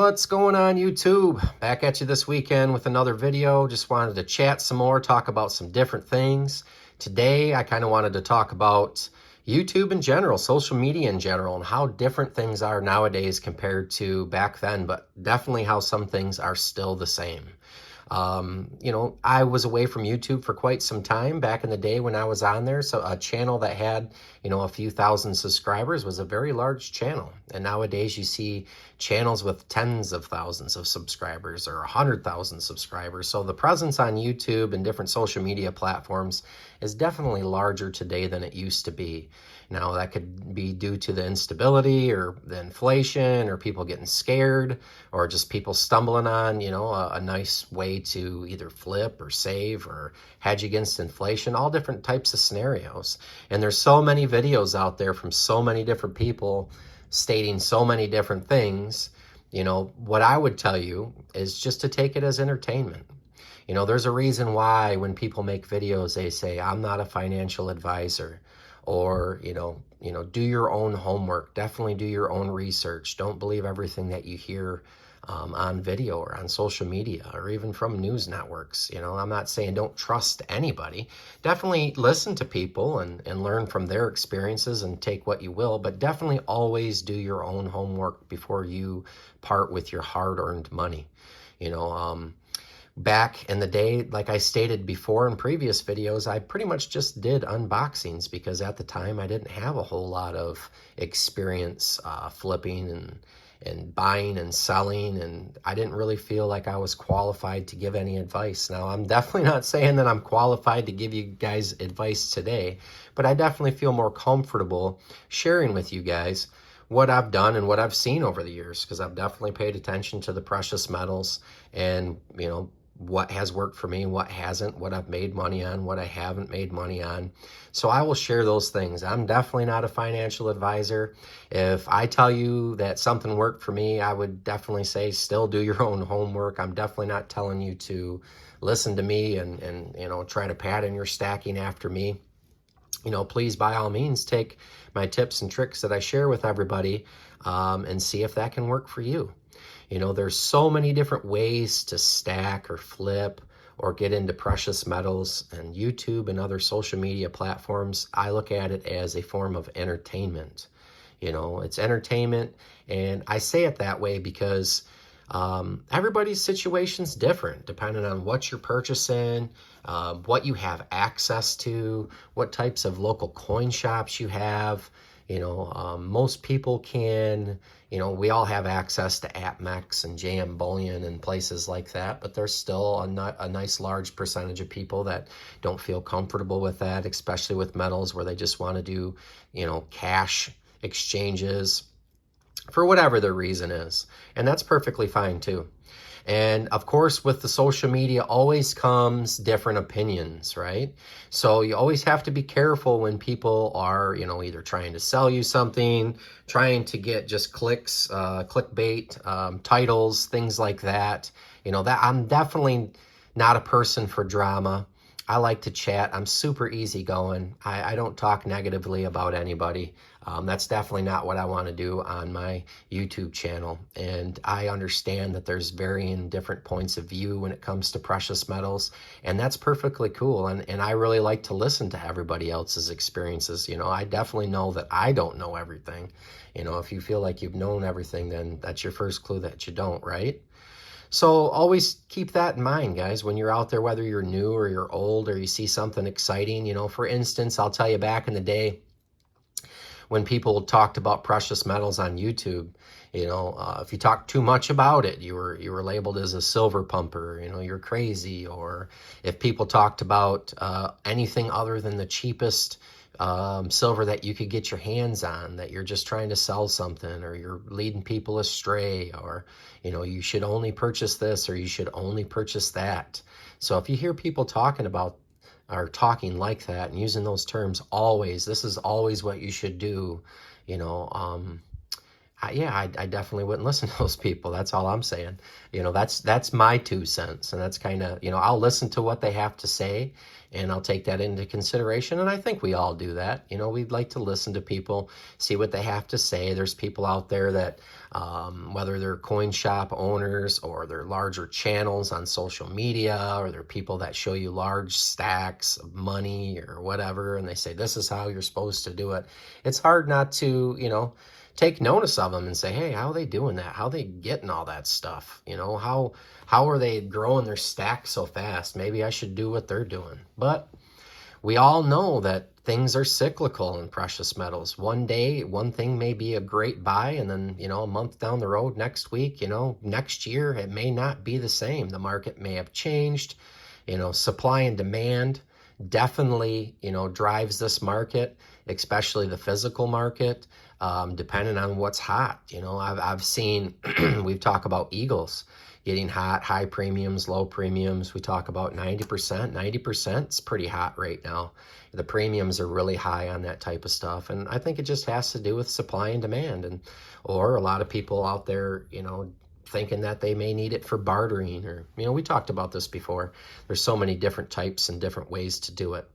What's going on, YouTube? Back at you this weekend with another video. Just wanted to chat some more, talk about some different things. Today, I kind of wanted to talk about YouTube in general, social media in general, and how different things are nowadays compared to back then, but definitely how some things are still the same. I was away from YouTube for quite some time back in the day when I was on there. So a channel that had, a few thousand subscribers was a very large channel. And nowadays you see channels with tens of thousands of subscribers or 100,000 subscribers. So the presence on YouTube and different social media platforms is definitely larger today than it used to be. Now, that could be due to the instability or the inflation or people getting scared or just people stumbling on, a nice way to either flip or save or hedge against inflation, all different types of scenarios. And there's so many videos out there from so many different people stating so many different things. What I would tell you is just to take it as entertainment. There's a reason why when people make videos, they say, I'm not a financial advisor. Or, do your own homework. Definitely do your own research. Don't believe everything that you hear on video or on social media or even from news networks. I'm not saying don't trust anybody. Definitely listen to people and learn from their experiences and take what you will, but definitely always do your own homework before you part with your hard-earned money. Back in the day, like I stated before in previous videos, I pretty much just did unboxings because at the time I didn't have a whole lot of experience flipping and buying and selling, and I didn't really feel like I was qualified to give any advice. Now, I'm definitely not saying that I'm qualified to give you guys advice today, but I definitely feel more comfortable sharing with you guys what I've done and what I've seen over the years, because I've definitely paid attention to the precious metals and, what has worked for me, what hasn't, what I've made money on, what I haven't made money on. So I will share those things. I'm definitely not a financial advisor. If I tell you that something worked for me, I would definitely say still do your own homework. I'm definitely not telling you to listen to me and try to pattern your stacking after me. Please, by all means, take my tips and tricks that I share with everybody and see if that can work for you. There's so many different ways to stack or flip or get into precious metals, and YouTube and other social media platforms, I look at it as a form of entertainment. It's entertainment, and I say it that way because everybody's situation's different depending on what you're purchasing, what you have access to, what types of local coin shops you have. Most people can, we all have access to AppMex and JM Bullion and places like that, but there's still a nice large percentage of people that don't feel comfortable with that, especially with metals where they just want to do, cash exchanges for whatever their reason is. And that's perfectly fine too. And of course, with the social media always comes different opinions, right? So you always have to be careful when people are, either trying to sell you something, trying to get just clicks, clickbait, titles, things like that. That I'm definitely not a person for drama. I like to chat. I'm super easygoing. I don't talk negatively about anybody. That's definitely not what I want to do on my YouTube channel. And I understand that there's varying different points of view when it comes to precious metals, and that's perfectly cool. And I really like to listen to everybody else's experiences. I definitely know that I don't know everything. If you feel like you've known everything, then that's your first clue that you don't, right? So always keep that in mind, guys, when you're out there, whether you're new or you're old or you see something exciting. For instance, I'll tell you back in the day when people talked about precious metals on YouTube, if you talked too much about it, you were labeled as a silver pumper, you're crazy. Or if people talked about anything other than the cheapest silver that you could get your hands on, that you're just trying to sell something, or you're leading people astray, or you should only purchase this or you should only purchase that. So if you hear people talking about or talking like that and using those terms, this is always what you should do, I definitely wouldn't listen to those people. That's all I'm saying. That's my 2 cents. And that's kind of, I'll listen to what they have to say and I'll take that into consideration. And I think we all do that. We'd like to listen to people, see what they have to say. There's people out there that, whether they're coin shop owners or they're larger channels on social media, or they're people that show you large stacks of money or whatever, and they say, this is how you're supposed to do it. It's hard not to, take notice of them and say, hey, how are they doing that? How are they getting all that stuff? How are they growing their stack so fast? Maybe I should do what they're doing. But we all know that things are cyclical in precious metals. One day, one thing may be a great buy, and then, a month down the road, next week, next year, it may not be the same. The market may have changed. Supply and demand definitely, drives this market, especially the physical market, depending on what's hot. I've seen, we've talked about eagles getting hot, high premiums, low premiums. We talk about 90%. 90% is pretty hot right now. The premiums are really high on that type of stuff. And I think it just has to do with supply and demand, or a lot of people out there, thinking that they may need it for bartering, or, we talked about this before. There's so many different types and different ways to do it.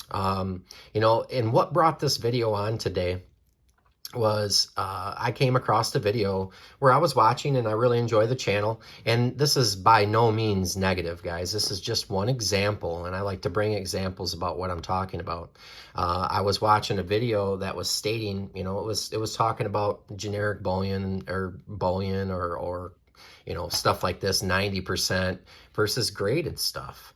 And what brought this video on today was I came across a video where I was watching, and I really enjoy the channel. And this is by no means negative, guys. This is just one example, and I like to bring examples about what I'm talking about. I was watching a video that was stating, it was talking about generic bullion or stuff like this, 90% versus graded stuff.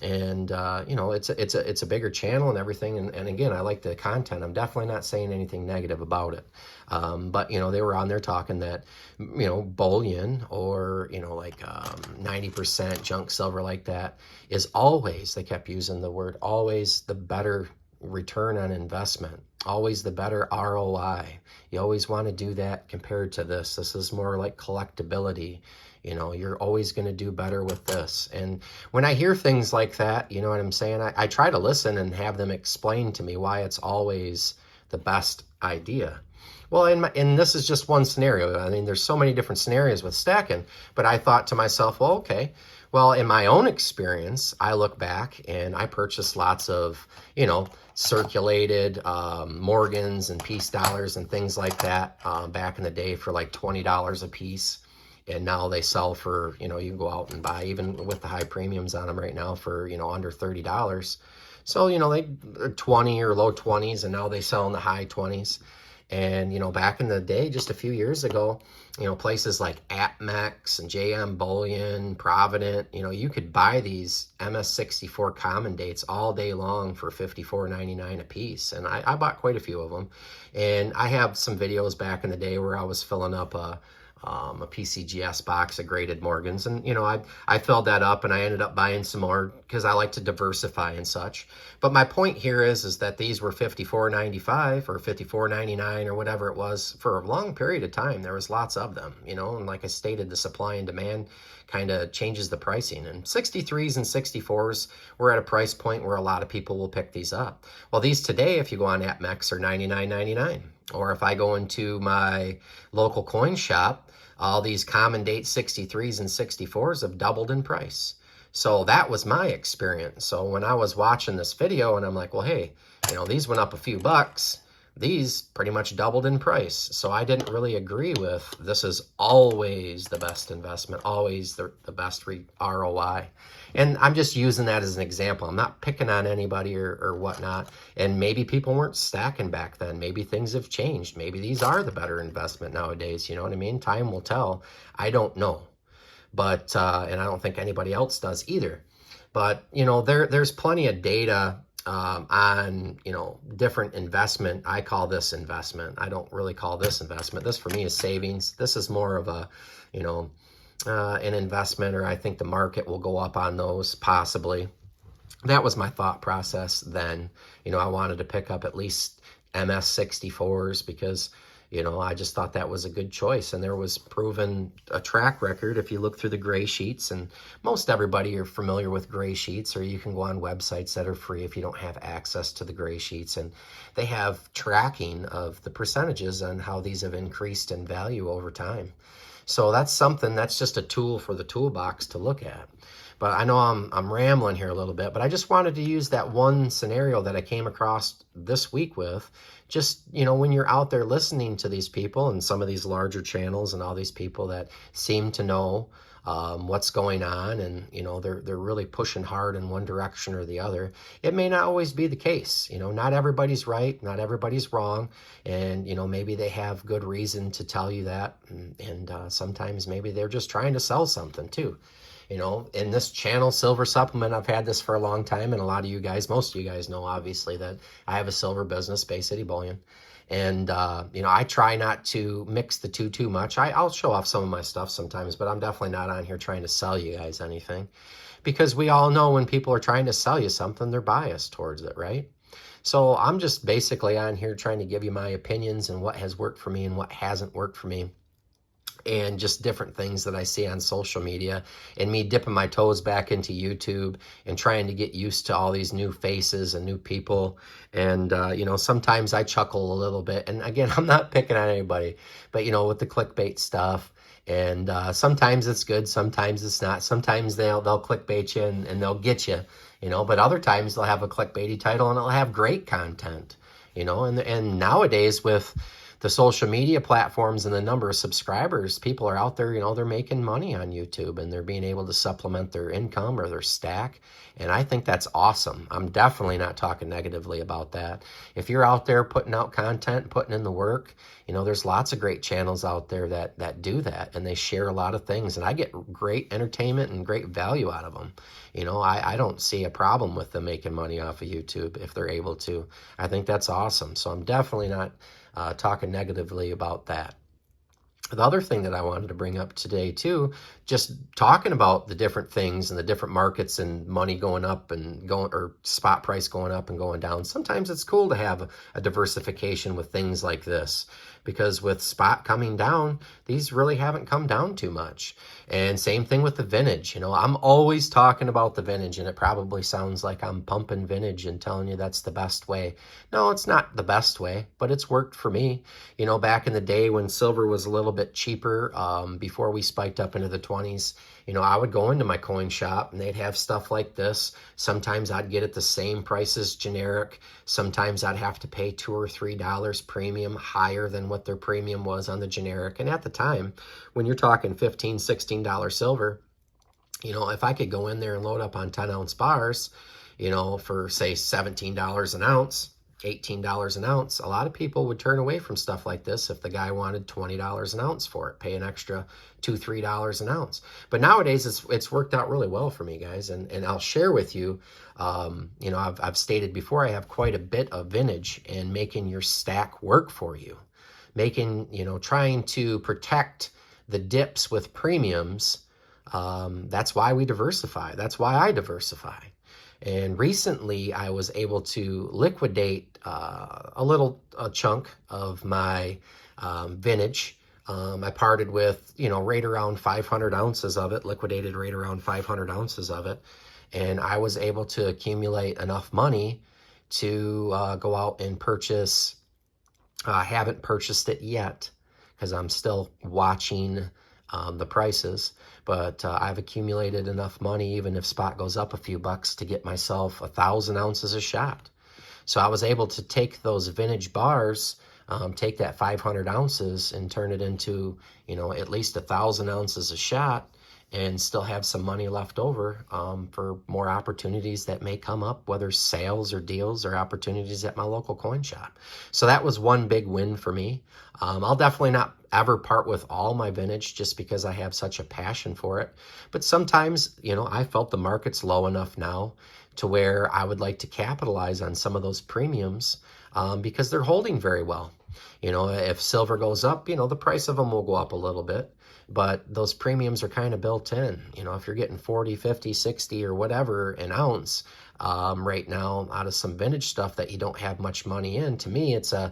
And it's a bigger channel and everything, and again, I like the content. I'm definitely not saying anything negative about it, but they were on there talking that bullion, or 90% junk silver like that is always, they kept using the word always, the better return on investment, always the better ROI. You always want to do that compared to this. This is more like collectability. You're always going to do better with this. And when I hear things like that, you know what I'm saying? I try to listen and have them explain to me why it's always the best idea. Well, and this is just one scenario. I mean, there's so many different scenarios with stacking, but I thought to myself, well, okay, well, in my own experience, I look back and I purchased lots of, circulated Morgans and peace dollars and things like that back in the day for like $20 a piece. And now they sell for, you can go out and buy, even with the high premiums on them right now, for, under $30. So, they 20 or low 20s, and now they sell in the high 20s. And, back in the day, just a few years ago, places like APMEX and JM Bullion, Provident, you could buy these MS64 common dates all day long for $54.99 a piece. And I bought quite a few of them. And I have some videos back in the day where I was filling up a PCGS box of graded Morgans, and I filled that up, and I ended up buying some more because I like to diversify and such. But my point here is that these were $54.95 or $54.99 or whatever it was for a long period of time. There was lots of them, and like I stated, the supply and demand kind of changes the pricing. And 63s and 64s were at a price point where a lot of people will pick these up. Well, these today, if you go on APMEX, are $99.99. Or if I go into my local coin shop, all these common date 63s and 64s have doubled in price. So that was my experience. So when I was watching this video and I'm like, well, hey, these went up a few bucks, these pretty much doubled in price. So I didn't really agree with this is always the best investment, always the best ROI. And I'm just using that as an example. I'm not picking on anybody or whatnot. And maybe people weren't stacking back then. Maybe things have changed. Maybe these are the better investment nowadays. You know what I mean? Time will tell. I don't know. But, and I don't think anybody else does either. But, there's plenty of data on, different investment. I call this investment. I don't really call this investment. This for me is savings. This is more of a, an investment, or I think the market will go up on those possibly. That was my thought process then. I wanted to pick up at least MS64s because, You know, I just thought that was a good choice, and there was proven a track record if you look through the gray sheets, and most everybody are familiar with gray sheets, or you can go on websites that are free if you don't have access to the gray sheets, and they have tracking of the percentages on how these have increased in value over time. So that's something, that's just a tool for the toolbox to look at. But I know I'm rambling here a little bit, but I just wanted to use that one scenario that I came across this week with, just, you know, when you're out there listening to these people and some of these larger channels and all these people that seem to know what's going on, and, you know, they're really pushing hard in one direction or the other. It may not always be the case. You know, not everybody's right, not everybody's wrong, and, you know, maybe they have good reason to tell you that, and sometimes maybe they're just trying to sell something too. You know, in this channel, Silver Supplement, I've had this for a long time, and a lot of you guys, most of you guys know, obviously, that I have a silver business, Baycitybullion. And, you know, I try not to mix the two too much. I'll show off some of my stuff sometimes, but I'm definitely not on here trying to sell you guys anything. Because we all know when people are trying to sell you something, they're biased towards it, right? So I'm just basically on here trying to give you my opinions and what has worked for me and what hasn't worked for me, and just different things that I see on social media, and me dipping my toes back into YouTube and trying to get used to all these new faces and new people. And, you know, sometimes I chuckle a little bit. And again, I'm not picking on anybody, but, you know, with the clickbait stuff, and sometimes it's good, sometimes it's not. Sometimes they'll clickbait you and they'll get you, you know, but other times they'll have a clickbaity title and it'll have great content, you know. And nowadays with the social media platforms and the number of subscribers, people are out there, you know, they're making money on YouTube, and they're being able to supplement their income or their stack. And I think that's awesome. I'm definitely not talking negatively about that. If you're out there putting out content, putting in the work, you know, there's lots of great channels out there that do that, and they share a lot of things, and I get great entertainment and great value out of them. You know, I don't see a problem with them making money off of YouTube if they're able to. I think that's awesome. So I'm definitely not talking negatively about that. The other thing that I wanted to bring up today too, just talking about the different things and the different markets and money going up and going, or spot price going up and going down. Sometimes it's cool to have a diversification with things like this, because with spot coming down, these really haven't come down too much. And same thing with the vintage. You know, I'm always talking about the vintage, and it probably sounds like I'm pumping vintage and telling you that's the best way. No, it's not the best way, but it's worked for me. You know, back in the day when silver was a little bit cheaper, before we spiked up into the 20s, you know, I would go into my coin shop and they'd have stuff like this. Sometimes I'd get it the same price as generic. Sometimes I'd have to pay $2 or $3 premium higher than what their premium was on the generic. And at the time, when you're talking $15, $16 silver, you know, if I could go in there and load up on 10-ounce bars, you know, for say $17 an ounce, $18 an ounce, a lot of people would turn away from stuff like this if the guy wanted $20 an ounce for it, pay an extra $2, $3 an ounce. But nowadays it's worked out really well for me, guys, and I'll share with you. You know, I've stated before, I have quite a bit of vintage, and making your stack work for you, making, you know, trying to protect the dips with premiums. That's why we diversify. That's why I diversify. And recently I was able to liquidate a little chunk of my vintage. I parted with, you know, right around 500 ounces of it, liquidated right around 500 ounces of it. And I was able to accumulate enough money to go out and purchase. I haven't purchased it yet because I'm still watching the prices, but I've accumulated enough money, even if spot goes up a few bucks, to get myself 1,000 ounces a shot. So I was able to take those vintage bars, take that 500 ounces and turn it into, you know, at least 1,000 ounces a shot, and still have some money left over for more opportunities that may come up, whether sales or deals or opportunities at my local coin shop. So that was one big win for me. I'll definitely not ever part with all my vintage just because I have such a passion for it. But sometimes, you know, I felt the market's low enough now to where I would like to capitalize on some of those premiums because they're holding very well. You know, if silver goes up, you know, the price of them will go up a little bit. but those premiums are kind of built in. You know, if you're getting 40, 50, 60 or whatever an ounce right now out of some vintage stuff that you don't have much money in, to me, it's a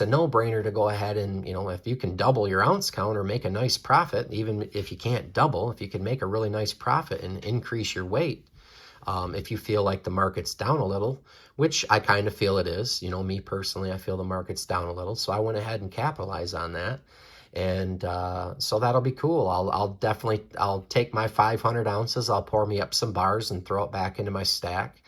no-brainer to go ahead and, you know, if you can double your ounce count or make a nice profit, even if you can't double, if you can make a really nice profit and increase your weight, if you feel like the market's down a little, which I kind of feel it is, you know, me personally, I feel the market's down a little. So I went ahead and capitalized on that. And so that'll be cool. I'll take my 500 ounces, I'll pour me up some bars and throw it back into my stack.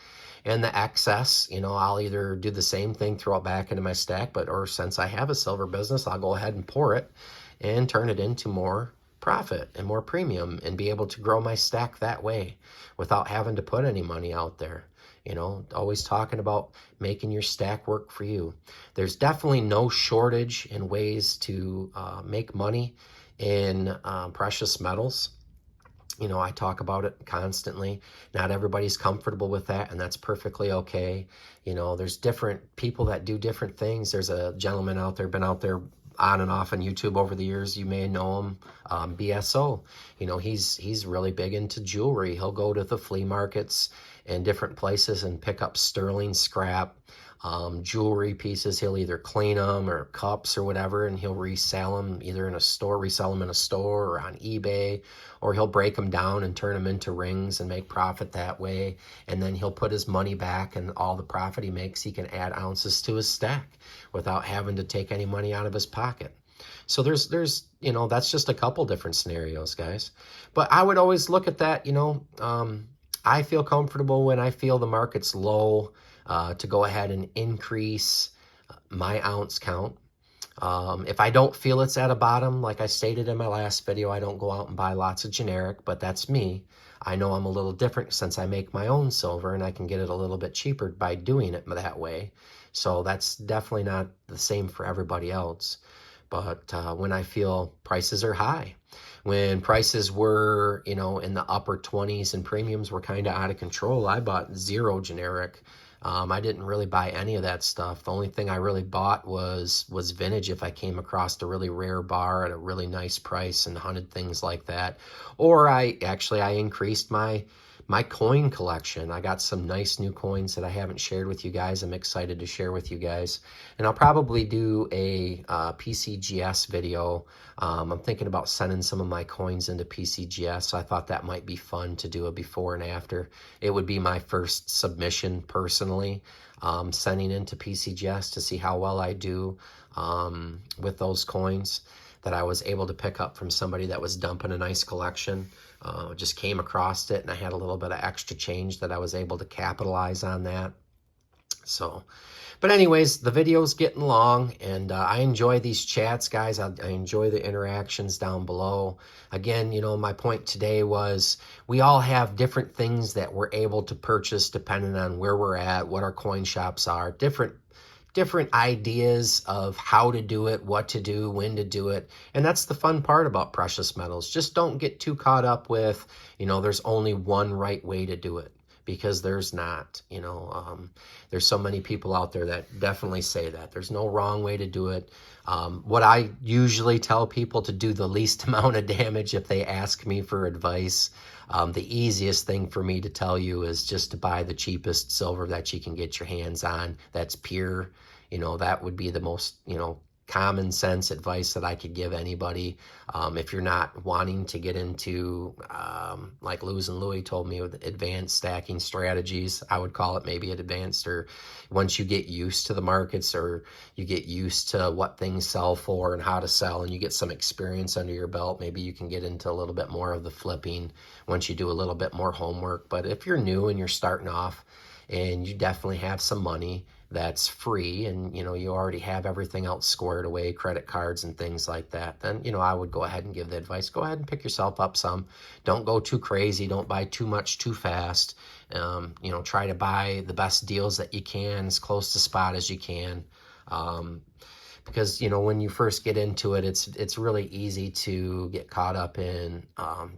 And the excess, you know, I'll either do the same thing, throw it back into my stack, or since I have a silver business, I'll go ahead and pour it and turn it into more profit and more premium and be able to grow my stack that way without having to put any money out there. You know, always talking about making your stack work for you. There's definitely no shortage in ways to make money in precious metals. You know, I talk about it constantly. Not everybody's comfortable with that, and that's perfectly okay. You know, there's different people that do different things. There's a gentleman out there, been out there on and off on YouTube over the years. You may know him, BSO. You know, he's really big into jewelry. He'll go to the flea markets and different places and pick up sterling scrap, jewelry pieces. He'll either clean them or cups or whatever, and he'll resell them either in a store, resell them in a store or on eBay, or he'll break them down and turn them into rings and make profit that way. And then he'll put his money back, and all the profit he makes, he can add ounces to his stack without having to take any money out of his pocket. So there's you know, that's just a couple different scenarios, guys. But I would always look at that, you know, I feel comfortable when I feel the market's low to go ahead and increase my ounce count. If I don't feel it's at a bottom, like I stated in my last video, I don't go out and buy lots of generic, but that's me. I know I'm a little different since I make my own silver, and I can get it a little bit cheaper by doing it that way. So that's definitely not the same for everybody else. But when I feel prices are high, when prices were, you know, in the upper 20s and premiums were kind of out of control, I bought zero generic. I didn't really buy any of that stuff. The only thing I really bought was vintage if I came across a really rare bar at a really nice price and hunted things like that. Or I increased my coin collection. I got some nice new coins that I haven't shared with you guys. I'm excited to share with you guys. And I'll probably do a PCGS video. I'm thinking about sending some of my coins into PCGS, so I thought that might be fun to do a before and after. It would be my first submission personally, sending into PCGS to see how well I do with those coins that I was able to pick up from somebody that was dumping a nice collection. Just came across it, and I had a little bit of extra change that I was able to capitalize on that. So, but anyways, the video's getting long, and I enjoy these chats, guys. I enjoy the interactions down below. Again, you know, my point today was we all have different things that we're able to purchase depending on where we're at, what our coin shops are, different ideas of how to do it, what to do, when to do it. And that's the fun part about precious metals. Just don't get too caught up with, you know, there's only one right way to do it, because there's not. You know, there's so many people out there that definitely say that there's no wrong way to do it. What I usually tell people to do the least amount of damage if they ask me for advice. The easiest thing for me to tell you is just to buy the cheapest silver that you can get your hands on. That's pure. You know, that would be the most, you know, common sense advice that I could give anybody. If you're not wanting to get into, like Luz and Louie told me, with advanced stacking strategies, I would call it maybe advanced, or once you get used to the markets, or you get used to what things sell for and how to sell, and you get some experience under your belt, maybe you can get into a little bit more of the flipping once you do a little bit more homework. But if you're new and you're starting off and you definitely have some money that's free, and you know, you already have everything else squared away, credit cards and things like that, then, you know, I would go ahead and give the advice. Go ahead and pick yourself up some. Don't go too crazy. Don't buy too much too fast. You know, try to buy the best deals that you can, as close to spot as you can. Because, you know, when you first get into it, it's really easy to get caught up in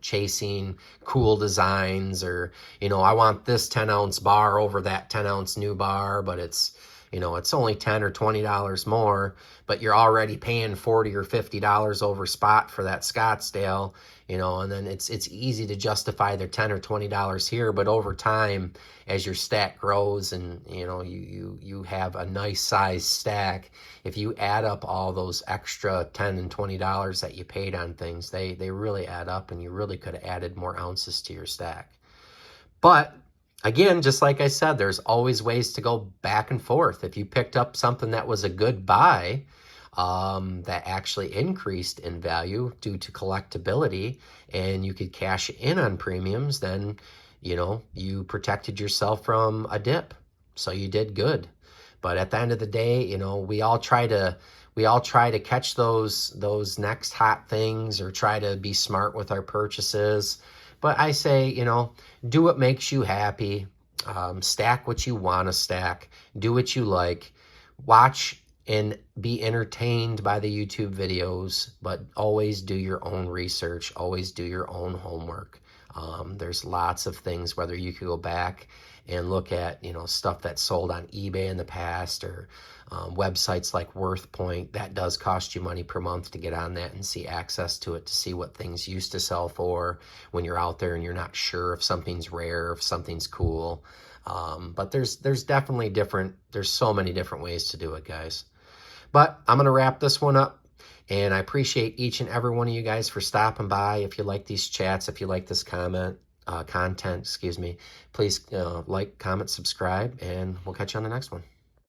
chasing cool designs, or, you know, I want this 10-ounce bar over that 10-ounce new bar, but it's, You know, it's only $10 or $20 more, but you're already paying $40 or $50 over spot for that Scottsdale, you know, and then it's easy to justify their $10 or $20 here, but over time, as your stack grows and, you know, you have a nice size stack, if you add up all those extra $10 and $20 that you paid on things, they really add up, and you really could have added more ounces to your stack. But again, just like I said, there's always ways to go back and forth. If you picked up something that was a good buy, that actually increased in value due to collectability, and you could cash in on premiums, then, you know, you protected yourself from a dip. So you did good. But at the end of the day, you know, we all try to catch those next hot things, or try to be smart with our purchases. But I say, you know, do what makes you happy. Stack what you want to stack. Do what you like. Watch and be entertained by the YouTube videos, but always do your own research. Always do your own homework. There's lots of things, whether you could go back and look at, you know, stuff that's sold on eBay in the past, or websites like WorthPoint. That does cost you money per month to get on that and see access to it, to see what things used to sell for when you're out there and you're not sure if something's rare, if something's cool. But there's definitely there's so many different ways to do it, guys. But I'm going to wrap this one up. And I appreciate each and every one of you guys for stopping by. If you like these chats, if you like this content, excuse me, please like, comment, subscribe, and we'll catch you on the next one.